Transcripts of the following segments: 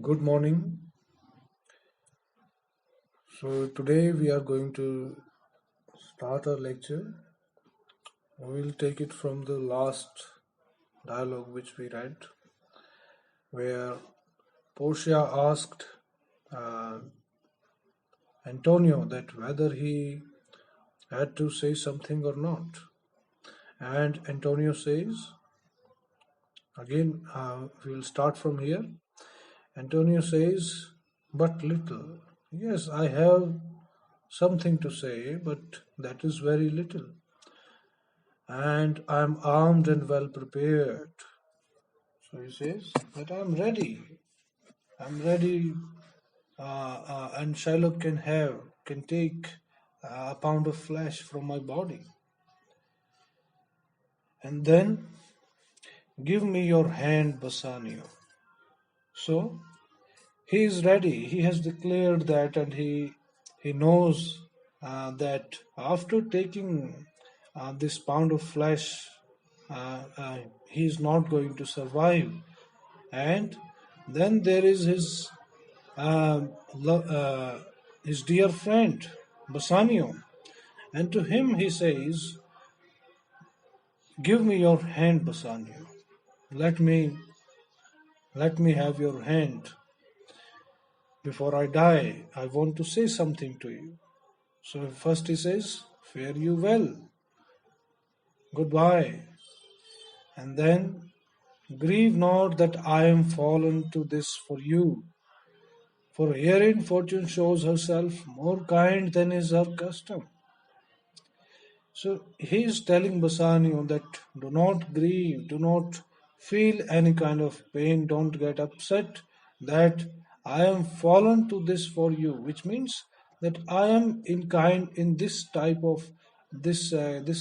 Good morning. So today we are going to start our lecture. We will take it from the last dialogue which we read, where Portia asked uh, Antonio that whether he had to say something or not. And Antonio says, again, we will start from here. Antonio says, but little. Yes, I have something to say, but that is very little. And I am armed and well prepared. So he says that I'm ready. I'm ready, and Shylock can take a pound of flesh from my body. And then give me your hand, Bassanio. So he is ready. He has declared that, and he knows that after taking this pound of flesh, he is not going to survive. And then there is uh, his dear friend Bassanio, and to him he says, "Give me your hand, Bassanio. Let me let me have your hand before I die. I want to say something to you." So first he says, "Fare you well, goodbye," and then, "Grieve not that I am fallen to this for you, for herein fortune shows herself more kind than is her custom." So he is telling Bassanio that do not grieve, do not feel any kind of pain, don't get upset that I am fallen to this for you, which means that I am in this type of this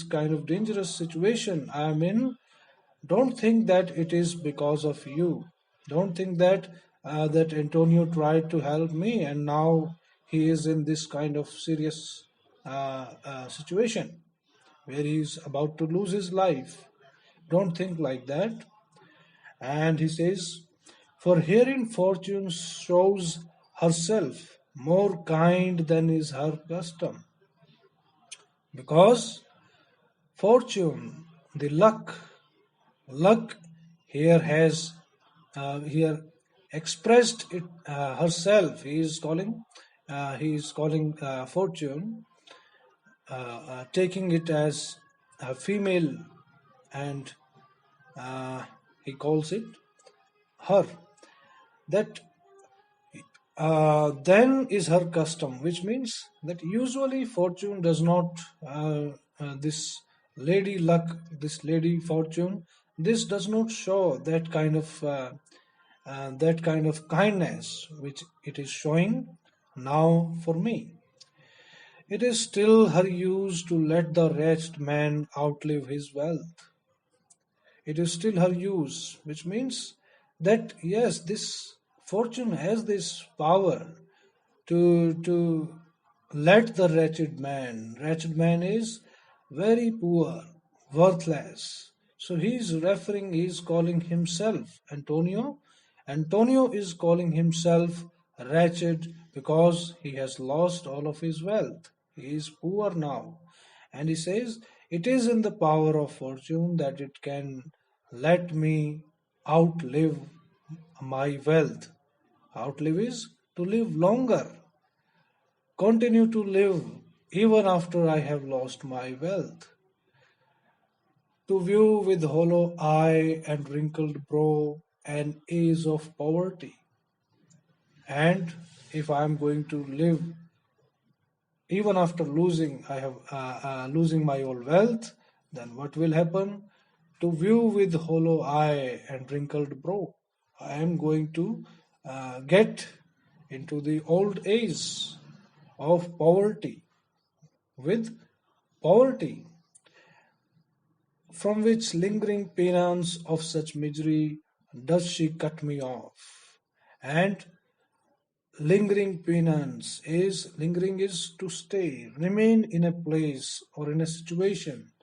kind of dangerous situation I am in. Don't think that it is because of you. Don't think that that Antonio tried to help me and now he is in this kind of serious situation where he is about to lose his life. Don't think like that. And he says, "For herein fortune shows herself more kind than is her custom." Because fortune, the luck here has here expressed it herself. He is calling fortune, taking it as a female, and he calls it her. That then is her custom, which means that usually fortune does not, this lady luck, this lady fortune, this does not show that kind of kindness which it is showing now for me. It is still her use to let the wretched man outlive his wealth. It is still her use, which means that yes, this fortune has this power to let the wretched man is very poor, worthless. So he is calling himself Antonio. Antonio is calling himself wretched because he has lost all of his wealth. He is poor now. And he says, "It is in the power of fortune that it can let me outlive my wealth." Outlive is to live longer, continue to live even after I have lost my wealth. To view with hollow eye and wrinkled brow an age of poverty. And if I am going to live even after losing my old wealth, then what will happen? To view with hollow eye and wrinkled brow, I am going to get into the old age of poverty, with poverty, from which lingering penance of such misery does she cut me off. And lingering is to stay, remain in a place or in a situation.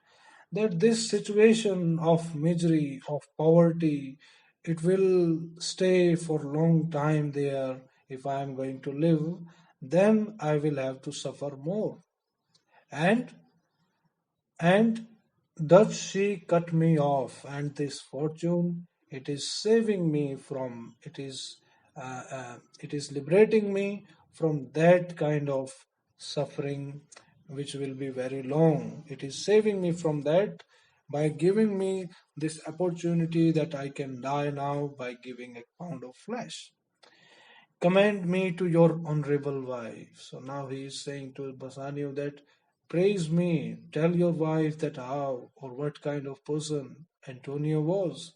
That this situation of misery, of poverty, it will stay for long time there. If I am going to live, then I will have to suffer more. And and does she cut me off? And this fortune, it is saving me from, it is liberating me from that kind of suffering, which will be very long. It is saving me from that by giving me this opportunity that I can die now by giving a pound of flesh. Commend me to your honorable wife. So now he is saying to Bassanio that praise me, tell your wife that how or what kind of person Antonio was.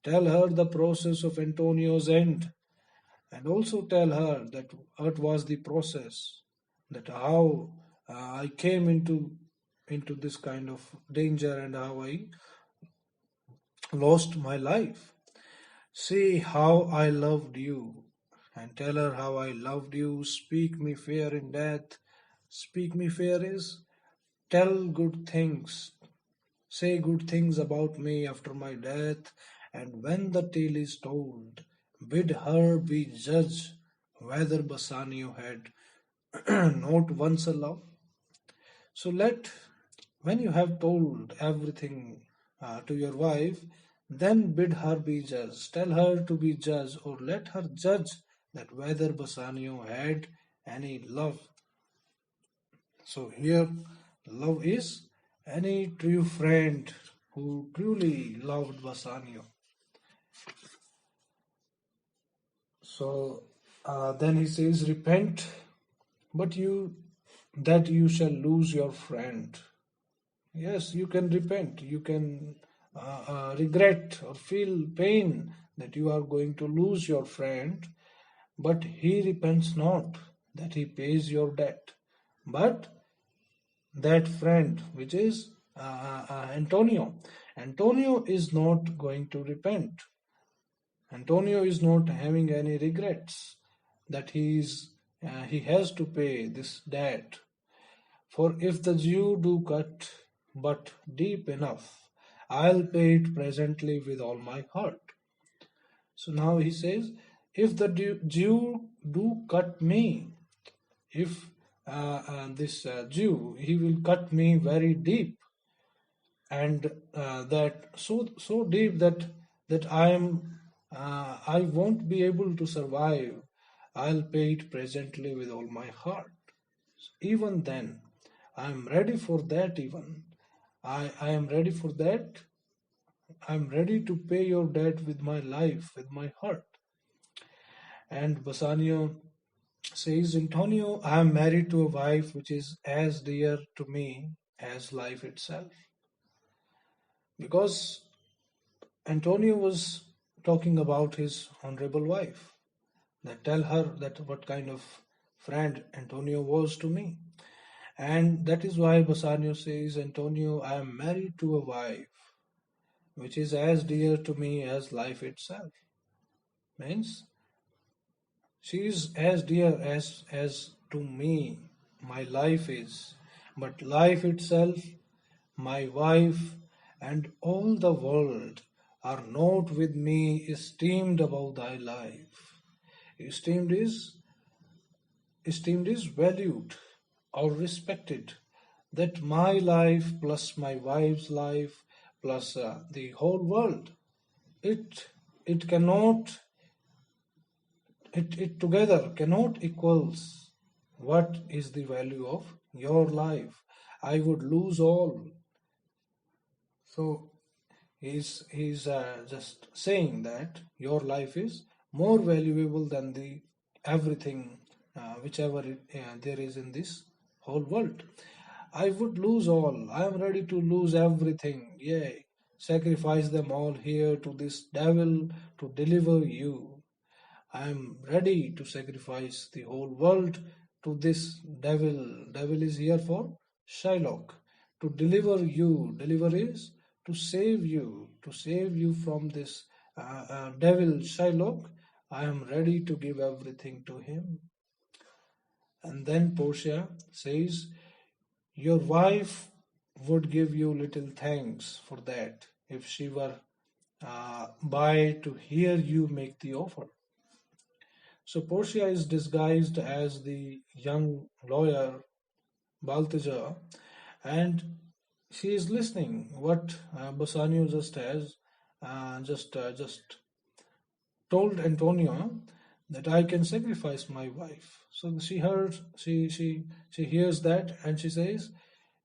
Tell her the process of Antonio's end, and also tell her that what was the process, that how I came into this kind of danger and how I lost my life. See how I loved you, and tell her how I loved you. Speak me fair in death. Speak me fair is tell good things, say good things about me after my death. And when the tale is told, bid her be judge whether Bassanio had not once a love. So when you have told everything to your wife, then bid her be judge. Tell her to be judge, or let her judge that whether Bassanio had any love. So here, love is any true friend who truly loved Bassanio. So then he says, repent, but you that you shall lose your friend. Yes, you can repent. You can regret or feel pain that you are going to lose your friend, but he repents not that he pays your debt. But that friend, which is Antonio, Antonio is not going to repent. Antonio is not having any regrets that he has to pay this debt. For if the Jew do cut but deep enough, I'll pay it presently with all my heart. So now he says, if the Jew do cut me, if this Jew, he will cut me very deep, and that so deep that I won't be able to survive. I'll pay it presently with all my heart. Even then, I'm ready for that. Even I am ready for that. I'm ready to pay your debt with my life, with my heart. And Bassanio says, Antonio, I am married to a wife which is as dear to me as life itself. Because Antonio was talking about his honorable wife. That tell her that what kind of friend Antonio was to me. And that is why Bassanio says, Antonio, I am married to a wife which is as dear to me as life itself. Means she is as dear as to me my life is. But life itself, my wife, and all the world are not with me esteemed above thy life. Esteemed is valued or respected. That my life plus my wife's life plus the whole world, it it cannot it together cannot equals what is the value of your life. I would lose all. So he's just saying that your life is more valuable than the everything whichever there is in this whole world. I would lose all. I am ready to lose everything. Yea, sacrifice them all here to this devil to deliver you. I am ready to sacrifice the whole world to this devil. Devil is here for Shylock. To deliver you. Deliver is to save you. To save you from this devil Shylock. I am ready to give everything to him. And then Portia says, your wife would give you little thanks for that if she were buy to hear you make the offer. So Portia is disguised as the young lawyer Balthazar, and she is listening what Bassanio just told Antonio that I can sacrifice my wife. So she hears that and she says,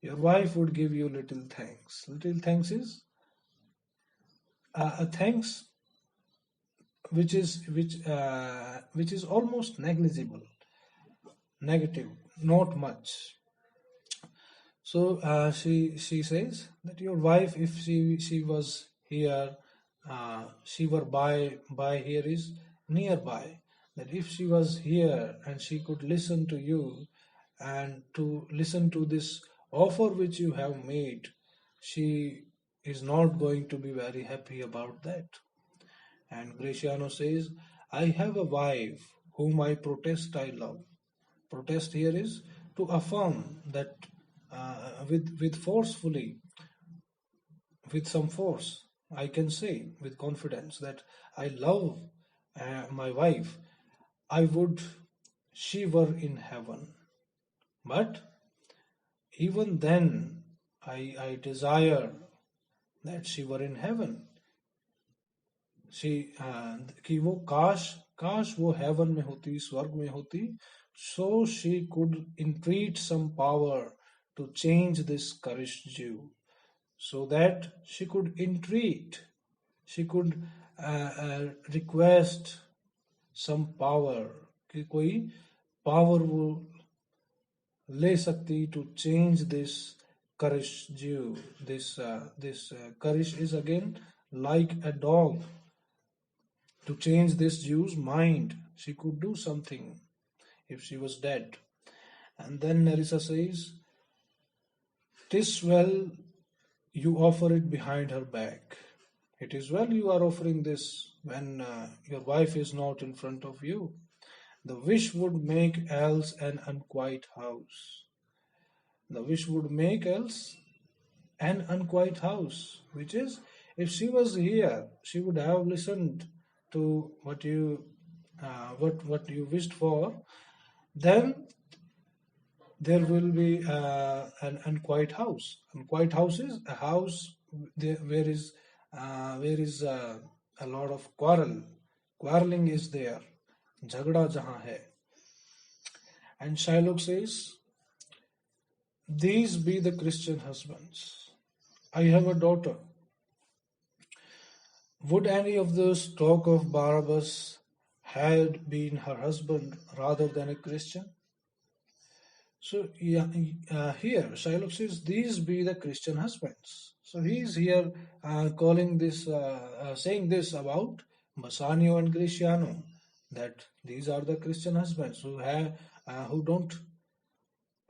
"Your wife would give you little thanks." Little thanks is a thanks which is almost negligible, negative, not much. So she says that your wife, if she was here, she were by here is nearby. That if she was here and she could listen to you and to listen to this offer which you have made, she is not going to be very happy about that. And Graciano says, I have a wife whom I protest I love. Protest here is to affirm that with forcefully, with some force, I can say with confidence that I love my wife. I would she were in heaven. But even then, I desire that she were in heaven. She कि वो काश काश वो heaven में होती स्वर्ग में होती so she could entreat some power to change this cursed Jew so that she could entreat she could request some power कि कोई power वो ले सकती to change this cursed Jew this Karish is again like a dog to change this Jew's mind. She could do something if she was dead. And then Nerissa says, "'Tis well you offer it behind her back. It is well you are offering this when your wife is not in front of you. The wish would make else an unquiet house. The wish would make else an unquiet house, which is if she was here, she would have listened to what you wished for. Then there will be an unquiet house. Unquiet house is a house where is a lot of quarrel. Quarreling is there. Jhagda jahan hai. And Shylock says, these be the Christian husbands. I have a daughter. Would any of those talk of Barabbas had been her husband rather than a Christian? So yeah, here Shylock says, these be the Christian husbands. So he is here saying this about Bassanio and Greciano, that these are the Christian husbands who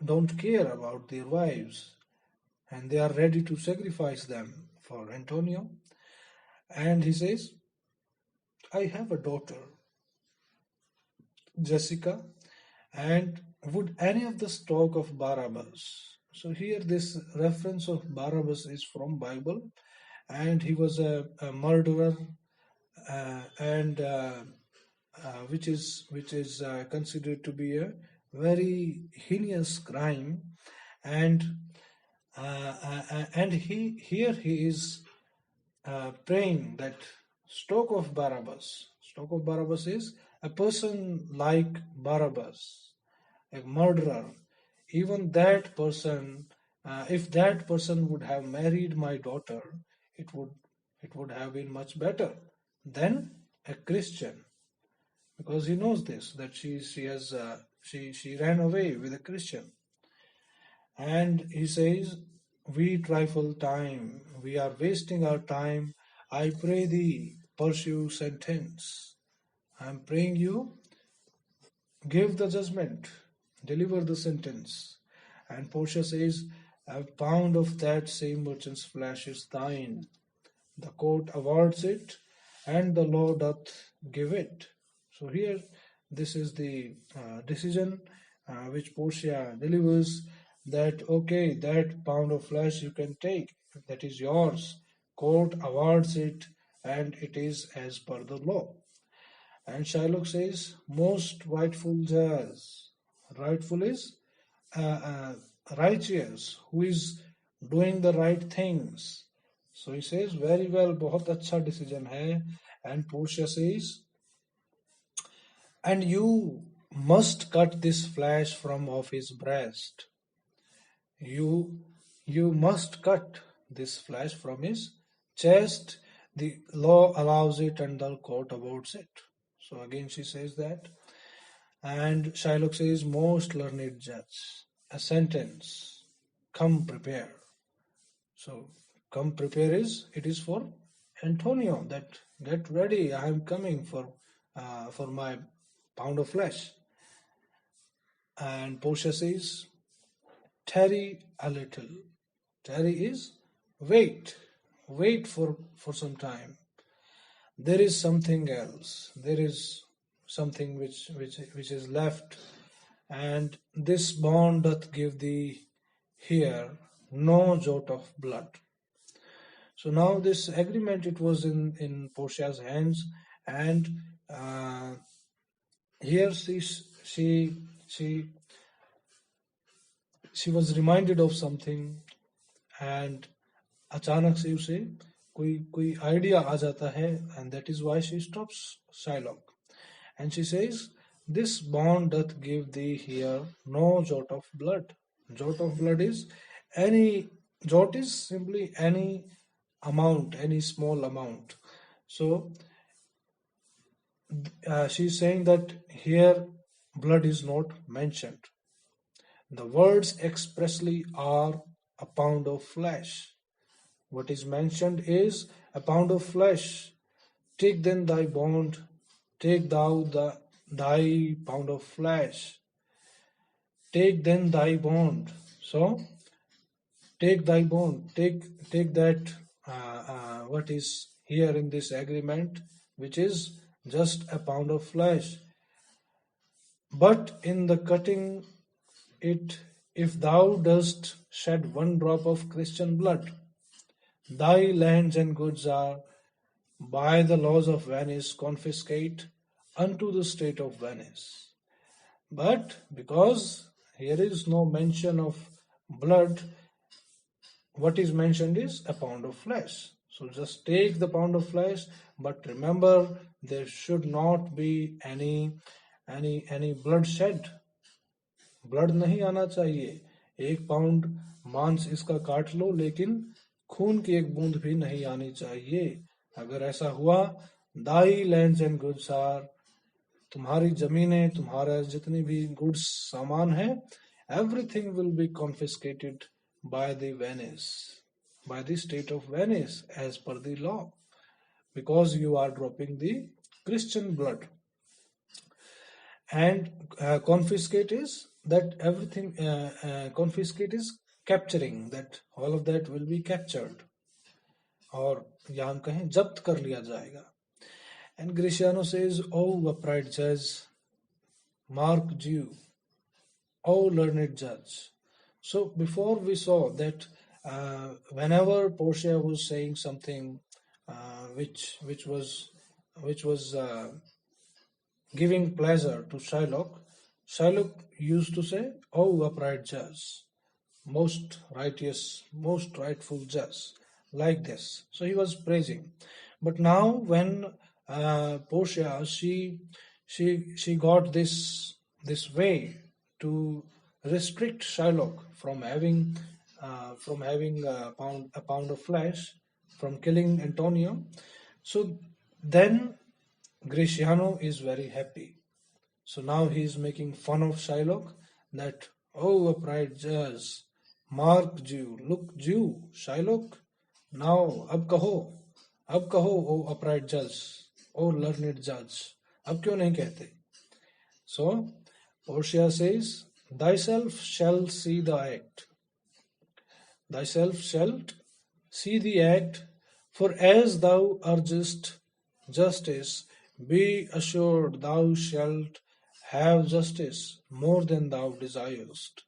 don't care about their wives, and they are ready to sacrifice them for Antonio. And he says, I have a daughter, Jessica, and would any of the stock of Barabbas. So here this reference of Barabbas is from Bible, and he was a murderer, and which is considered to be a very heinous crime, and he is praying that stock of Barabbas. Stock of Barabbas is a person like Barabbas, a murderer. Even that person, if that person would have married my daughter, it would have been much better than a Christian, because he knows this, that she ran away with a Christian. And he says, we trifle time, we are wasting our time. I pray thee, pursue sentence. I am praying you, give the judgment, deliver the sentence. And Portia says, a pound of that same merchant's flesh is thine. The court awards it, and the law doth give it. So here, this is the decision which Portia delivers, that okay, that pound of flesh you can take, that is yours. Court awards it, and it is as per the law. And Shylock says, most rightful judge. Rightful is righteous, who is doing the right things. So he says, very well, बहुत अच्छा decision है. And Portia says, and you must cut this flesh from off his breast. You you must cut this flesh from his chest. The law allows it and the court abodes it. So again she says that. And Shylock says, most learned judge, a sentence, come prepare. So come prepare is, it is for Antonio, that get ready, I am coming for my pound of flesh. And Portia says, tarry a little. Tarry is wait, wait for some time. There is something else. There is something which is left, and this bond doth give thee here no jot of blood. So now this agreement, it was in Portia's hands, and here she was reminded of something, and अचानक से उसे कोई कोई idea आ जाता है, and that is why she stops Shylock. And she says, this bond doth give thee here no jot of blood. Jot of blood is any, jot is simply any amount, any small amount. So she's saying that here blood is not mentioned. The words expressly are a pound of flesh. What is mentioned is a pound of flesh. Take then thy bond, take thou thy pound of flesh. Take then thy bond. So take thy bond. Take that what is here in this agreement, which is just a pound of flesh. But in the cutting it, if thou dost shed one drop of Christian blood, thy lands and goods are by the laws of Venice confiscate unto the state of Venice. But because here is no mention of blood, what is mentioned is a pound of flesh. So just take the pound of flesh, but remember there should not be any bloodshed. Blood नहीं आना चाहिए. 1 pound मांस इसका काट लो, लेकिन खून की एक बूंद भी नहीं आनी चाहिए. अगर ऐसा हुआ, दाई लैंड्स एंड गुड्स आर, तुम्हारी जमीनें, तुम्हारा जितनी भी गुड्स सामान है, everything will be confiscated by the Venice, by the state of Venice as per the law, because you are dropping the Christian blood. And confiscate is that everything, confiscate is capturing, that all of that will be captured, और या हम कहें जब्त कर लिया जाएगा. And Greciano says, O upright judge, mark Jew, O learned judge. So before we saw that whenever Portia was saying something which was giving pleasure to Shylock, Shylock used to say, "O upright judge, most righteous, most rightful judge," like this. So he was praising. But now when Portia, she got this way to restrict Shylock from having a pound of flesh, from killing Antonio. So then Greciano is very happy. So now he is making fun of Shylock, that, "Oh upright judge, mark Jew, look Jew, Shylock, now अब कहो, O upright judge, O learned judge." अब क्यों नहीं कहते? So Portia says, thyself shall see the act. Thyself shalt see the act, for as thou urgest justice, be assured thou shalt have justice more than thou desirest.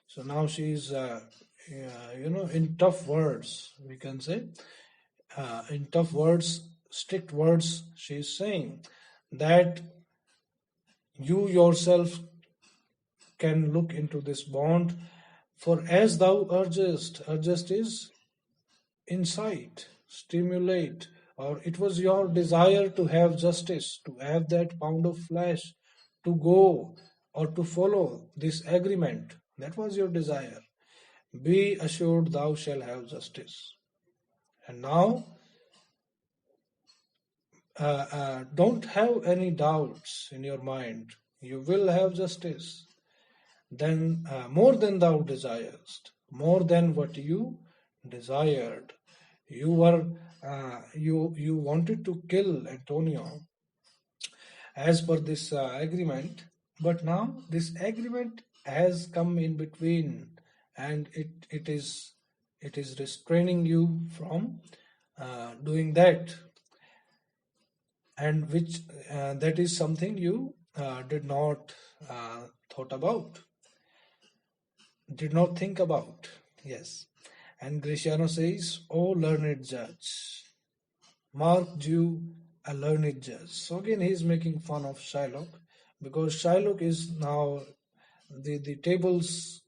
So now she is, in tough words, we can say, in tough words, strict words, she is saying that you yourself can look into this bond, for as thou urgest is incite, stimulate, or it was your desire to have justice, to have that pound of flesh, to go or to follow this agreement. That was your desire. Be assured thou shalt have justice. And now, don't have any doubts in your mind. You will have justice. Then, more than thou desirest, more than what you desired. You were you wanted to kill Antonio as per this agreement, but now this agreement has come in between, and it is restraining you from doing that, and which that is something you did not thought about, did not think about. Yes. And Greciano says, "O learned judge, mark Jew, a learned judge." So again, he is making fun of Shylock, because Shylock is now, the tables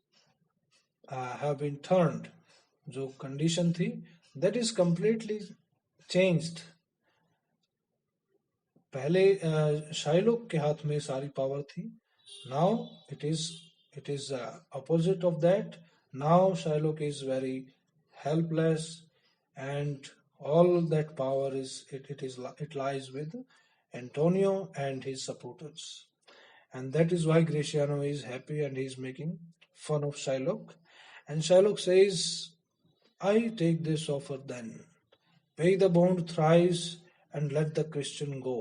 have been turned. जो condition थी, that is completely changed. पहले शाइलोक के हाथ में सारी power थी. Now it is opposite of that. Now Shylock is very helpless, and all that power it lies with Antonio and his supporters. And that is why Greciano is happy and he is making fun of Shylock. And Shylock says, "I take this offer then. Pay the bond thrice and let the Christian go."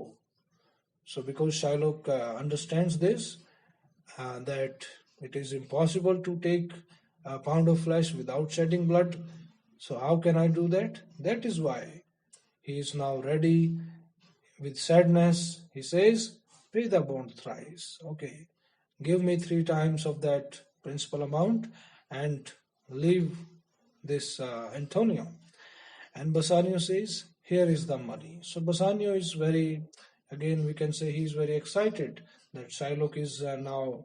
So because Shylock understands this, that it is impossible to take a pound of flesh without shedding blood. So how can I do that? That is why he is now ready with sadness. He says, "Pay the bond thrice." Okay, give me 3 times of that principal amount and leave this Antonio. And Bassanio says, "Here is the money." So Bassanio is very, again, we can say he is very excited that Shylock is now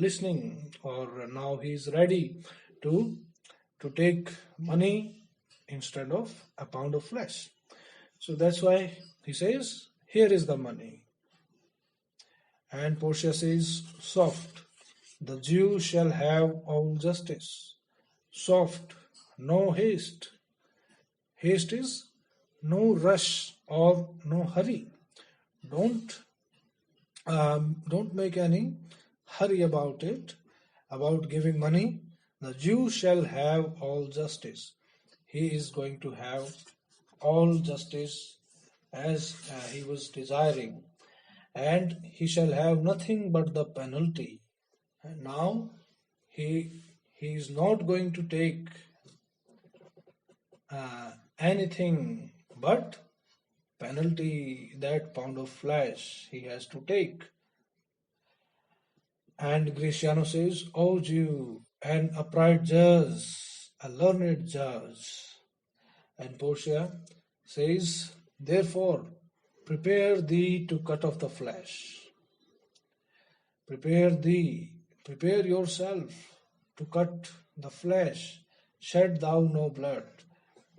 listening, or now he is ready to take money instead of a pound of flesh. So that's why he says, "Here is the money." And Portia says, "Soft, the Jew shall have all justice." Soft, no haste. Haste is no rush or no hurry. Don't make any hurry about it, about giving money. The Jew shall have all justice. He is going to have all justice as he was desiring, and he shall have nothing but the penalty. And now he is not going to take anything but penalty, that pound of flesh he has to take. And Greciano says, "O Jew, an upright judge, a learned judge." And Portia says, "Therefore, prepare thee to cut off the flesh. Prepare yourself to cut the flesh. Shed thou no blood,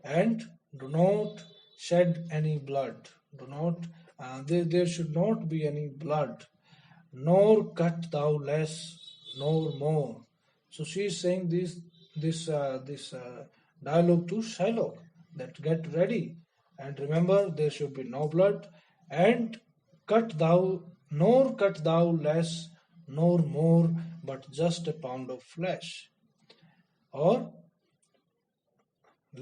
and do not shed any blood. Do not, there should not be any blood, nor cut thou less, nor more." So she is saying this dialogue to Shylock, that get ready, and remember there should be no blood, and cut thou less nor more, but just a pound of flesh. Or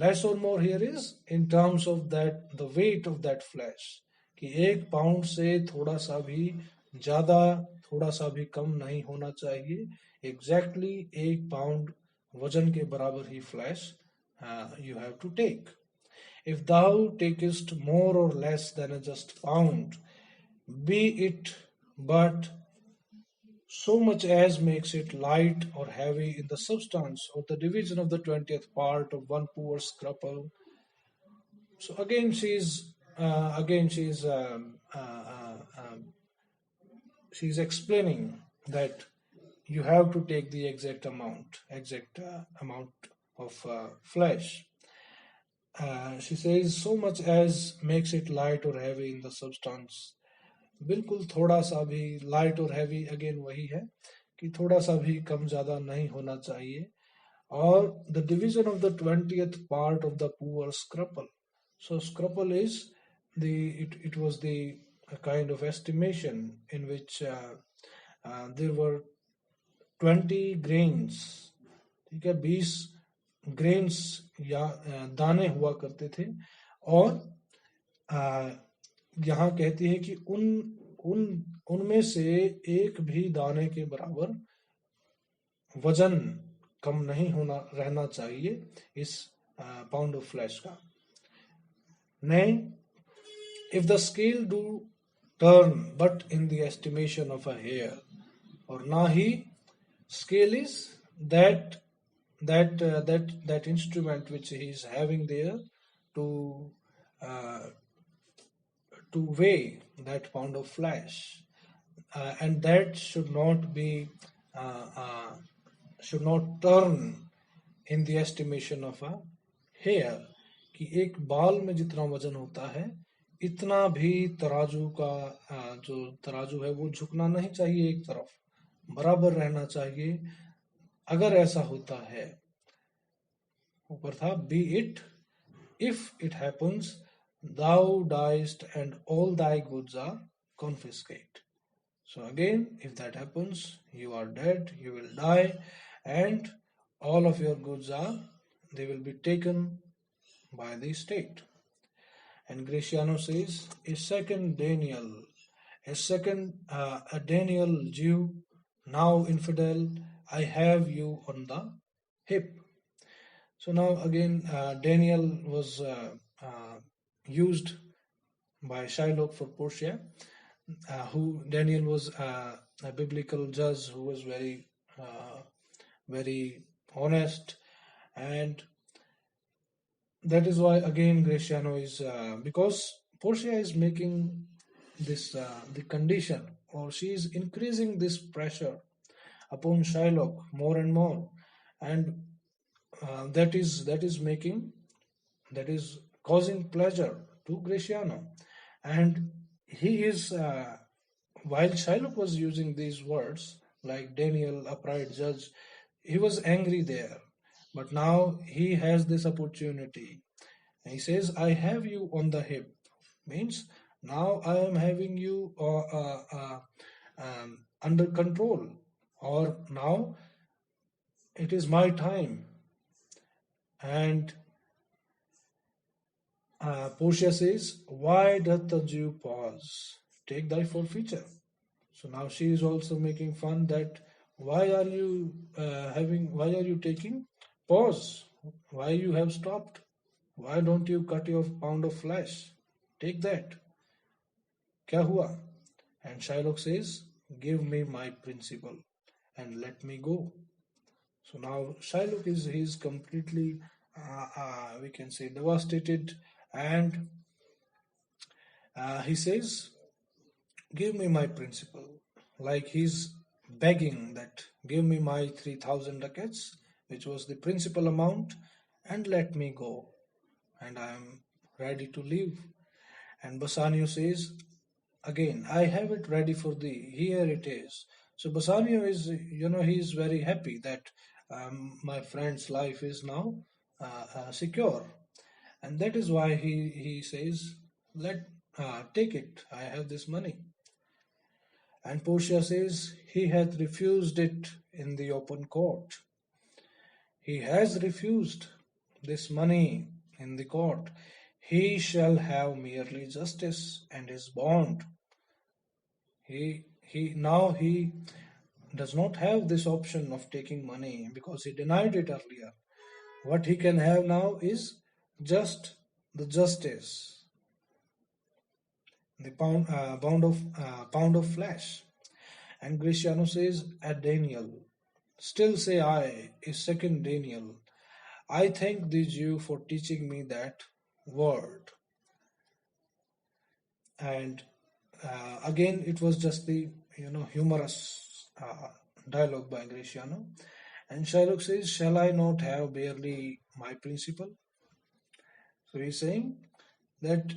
less or more here is in terms of that the weight of that flesh, कि 1 pound से थोड़ा सा भी ज्यादा, थोड़ा सा भी कम नहीं होना चाहिए. एग्जैक्टली 1 पाउंड वजन के बराबर ही flash you have to take. If thou takest more or less than a just pound, be it but so much as makes it light or heavy in the substance, or the division of the 20th part of one poor scruple, So again she's explaining that you have to take the exact amount of flesh. She says so much as makes it light or heavy in the substance. बिल्कुल थोड़ा सा भी light और heavy, again वही है कि थोड़ा सा भी कम ज्यादा नहीं होना चाहिए. Or the division of the 20th part of the poor scruple. So scruple is it was the kind of estimation in which there were 20 grains. ठीक है, 20 ग्रेन्स या दाने हुआ करते थे. और यहाँ कहती है कि उन उन उनमें से एक भी दाने के बराबर वजन कम नहीं होना रहना चाहिए इस पाउंड ऑफ फ्लैश का. नहीं, if the scale do turn but in the estimation of a hair. और ना ही scale is that instrument which he is having there to uh, to weigh that pound of flesh, and that uh, uh, should not turn in the estimation of a hair. कि एक बाल में जितना वजन होता है इतना भी तराजू का जो तराजू है वो झुकना नहीं चाहिए, एक तरफ बराबर रहना चाहिए. अगर ऐसा होता है, ऊपर था, B it if it happens thou diest and all thy goods are confiscate. So again, if that happens, you are dead, you will die, and all of your goods they will be taken by the state. And Graciano says, a Daniel Jew, now infidel, I have you on the hip. So now again, Daniel was used by Shylock for Portia. Who Daniel was a biblical judge who was very honest, and that is why again Graciano is because Portia is making this the condition, or she is increasing this pressure upon Shylock more and more, and that is causing pleasure to Graciano. And he is while Shylock was using these words like Daniel, upright judge, he was angry there, but now he has this opportunity. And he says, I have you on the hip, means now I am having you under control, or now it is my time. And Portia says, why doth the Jew pause? Take thy forfeiture. So now she is also making fun that why are you taking pause? Why you have stopped? Why don't you cut your pound of flesh? Take that. Kya hua? And Shylock says, give me my principal and let me go. So now Shylock is completely we can say devastated, and he says, give me my principal, like he's begging that give me my 3,000 ducats, which was the principal amount, and let me go, and I am ready to leave. And Bassanio says, again, I have it ready for thee, here it is. So Bassanio is, he is very happy that my friend's life is now secure, and that is why he says, let take it, I have this money. And Portia says, he hath refused it in the open court. He has refused this money in the court. He shall have merely justice and his bond. He does not have this option of taking money because he denied it earlier. What he can have now is just the justice, the pound of flesh. And Graciano says, at Daniel, still say I, is second Daniel. I thank thee, Jew, for teaching me that word. And again, it was just the humorous dialogue by Graciano. And Shylock says, "Shall I not have barely my principal?" So he's saying that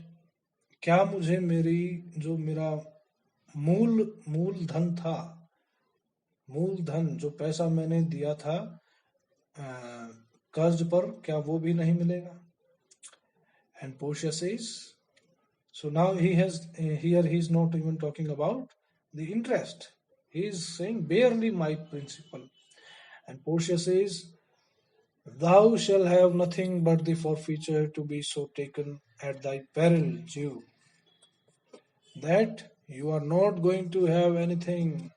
क्या मुझे मेरी जो मेरा मूल मूल धन था, मूल धन जो पैसा मैंने दिया था अ, कर्ज पर, क्या वो भी नहीं मिलेगा? And Portia says, so now he has here he's not even talking about the interest. He is saying barely my principal. And Portia says, thou shall have nothing but the forfeiture to be so taken at thy peril, Jew, that you are not going to have anything.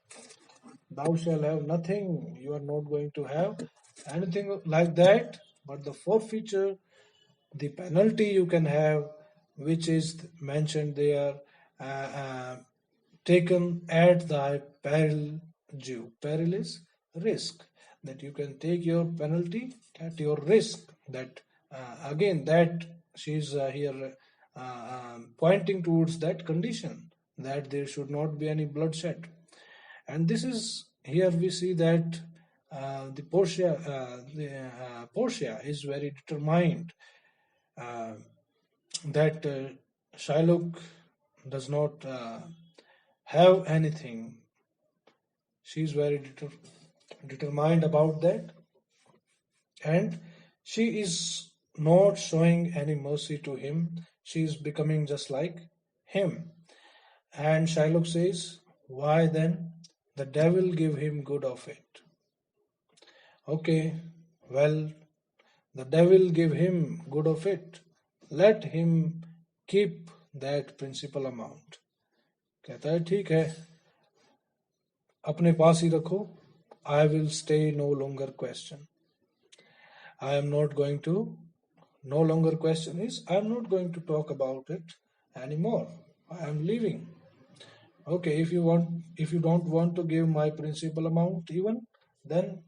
Thou shall have nothing. You are not going to have anything like that, but the forfeiture, the penalty you can have, which is mentioned there, uh, uh, taken at thy peril, Jew. Peril is risk, that you can take your penalty at your risk. That again, that she's here pointing towards that condition, that there should not be any bloodshed. And this is here we see that Portia is very determined uh, that Shylock does not have anything. She is very determined about that, and she is not showing any mercy to him. She is becoming just like him. And Shylock says, why then? The devil give him good of it. Okay, well, the devil give him good of it. Let him keep that principal amount. कहता है ठीक है, अपने पास ही रखो. I will stay no longer question. I am not going to, no longer question is, I am not going to talk about it anymore. I am leaving. Okay, if you don't want to give my principal amount even, then